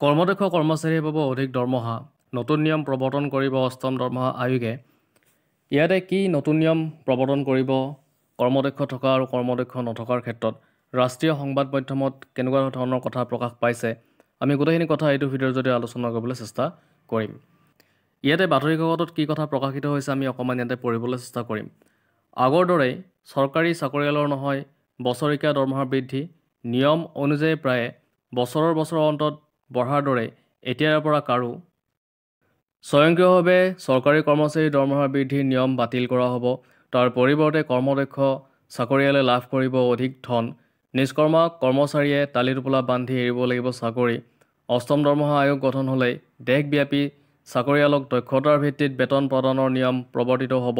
কৰ্মদক্ষ কৰ্মচাৰীয়ে পাব অধিক দৰমহা, নতুন নিয়ম প্ৰৱৰ্তন কৰিব অষ্টম দৰমহা আয়োগে। ইয়াতে কি নতুন নিয়ম প্ৰৱৰ্তন কৰিব কৰ্মদক্ষ থকা আৰু কৰ্মদক্ষ নথকাৰ ক্ষেত্ৰত ৰাষ্ট্ৰীয় সংবাদ মাধ্যমত কেনেকুৱা ধৰণৰ কথা প্ৰকাশ পাইছে, আমি গোটেইখিনি কথা এইটো ভিডিঅ'ৰ জৰিয়তে আলোচনা কৰিবলৈ চেষ্টা কৰিম। ইয়াতে বাতৰি কাকতত কি কথা প্ৰকাশিত হৈছে আমি অকণমান ইয়াতে পঢ়িবলৈ চেষ্টা কৰিম। আগৰ দৰেই চৰকাৰী চাকৰিয়ালৰ নহয় বছৰেকীয়া দৰমহা বৃদ্ধি, নিয়ম অনুযায়ী প্ৰায়ে বছৰৰ অন্তত বঢ়াৰ দৰে এতিয়াৰ পৰা কাৰো স্বয়ংক্ৰিয়ভাৱে চৰকাৰী কৰ্মচাৰীৰ দৰমহা বৃদ্ধিৰ নিয়ম বাতিল কৰা হ'ব। তাৰ পৰিৱৰ্তে কৰ্মদক্ষ চাকৰিয়ালে লাভ কৰিব অধিক ধন। নিষ্কৰ্মা কৰ্মচাৰীয়ে টালি-টোপোলা বান্ধি এৰিব লাগিব চাকৰি। অষ্টম দৰমহা আয়োগ গঠন হ'লেই দেশব্যাপী চাকৰিয়ালক দক্ষতাৰ ভিত্তিত বেতন প্ৰদানৰ নিয়ম প্ৰৱৰ্তিত হ'ব।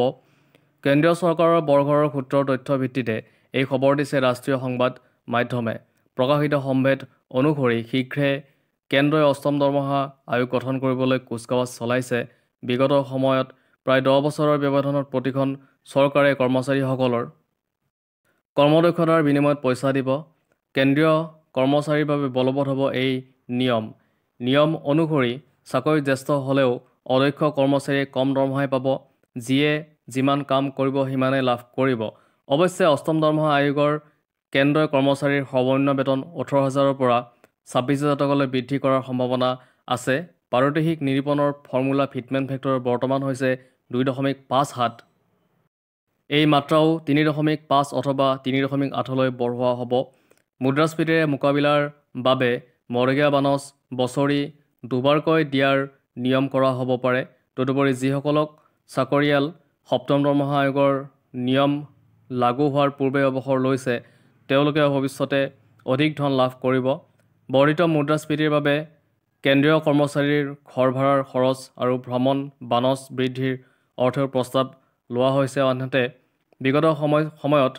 কেন্দ্ৰীয় চৰকাৰৰ বৰঘৰৰ সূত্ৰৰ তথ্যৰ ভিত্তিতে এই খবৰ দিছে ৰাষ্ট্ৰীয় সংবাদ মাধ্যমে। প্ৰকাশিত সম্ভেদ অনুসৰি শীঘ্ৰে কেন্দ্ৰই অষ্টম দৰমহা আয়োগ গঠন কৰিবলৈ কুচকাৱাজ চলাইছে। বিগত সময়ত প্ৰায় 10 বছৰৰ ব্যৱধানত প্ৰতিখন চৰকাৰে কৰ্মচাৰীসকলৰ কৰ্মদক্ষতাৰ বিনিময়ত পইচা দিব। কেন্দ্ৰীয় কৰ্মচাৰীৰ বাবে বলবৎ হ'ব এই নিয়ম অনুসৰি চাকৰিত জ্যেষ্ঠ হ'লেও অদক্ষ কৰ্মচাৰীয়ে কম দৰমহাই পাব। যিয়ে যিমান কাম কৰিব সিমানেই লাভ কৰিব। অৱশ্যে অষ্টম দৰমহা আয়োগৰ কেন্দ্ৰই কৰ্মচাৰীৰ সৰ্বনিম্ন বেতন 18,000ৰ পৰা 26,000 টকালৈ বৃদ্ধি কৰাৰ সম্ভাৱনা আছে। পাৰিতোষিক নিৰূপণৰ ফৰ্মুলা ফিটমেণ্ট ফেক্টৰ বৰ্তমান হৈছে 2.57। এই মাত্ৰাও 3.5 অথবা 3.8লৈ বঢ়োৱা হ'ব। মুদ্ৰাস্ফীতিৰে মোকাবিলাৰ বাবে মৰগীয়া বানচ বছৰি দুবাৰকৈ দিয়াৰ নিয়ম কৰা হ'ব পাৰে। তদুপৰি যিসকলক চাকৰিয়াল সপ্তম দৰমহা আয়োগৰ নিয়ম লাগু হোৱাৰ পূৰ্বে অৱসৰ লৈছে তেওঁলোকে ভৱিষ্যতে অধিক ধন লাভ কৰিব। বৰ্ধিত মুদ্ৰাস্ফীতিৰ বাবে কেন্দ্ৰীয় কৰ্মচাৰীৰ ঘৰ ভাড়াৰ খৰচ আৰু ভ্ৰমণ বানচ বৃদ্ধিৰ অৰ্থেও প্ৰস্তাৱ লোৱা হৈছে। আনহাতে বিগত সময়ত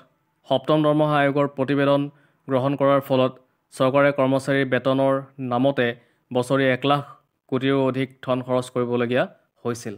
সপ্তম দৰমহা আয়োগৰ প্ৰতিবেদন গ্ৰহণ কৰাৰ ফলত চৰকাৰে কৰ্মচাৰীৰ বেতনৰ নামতে বছৰি 1 লাখ কোটিৰো অধিক ধন খৰচ কৰিবলগীয়া হৈছিল।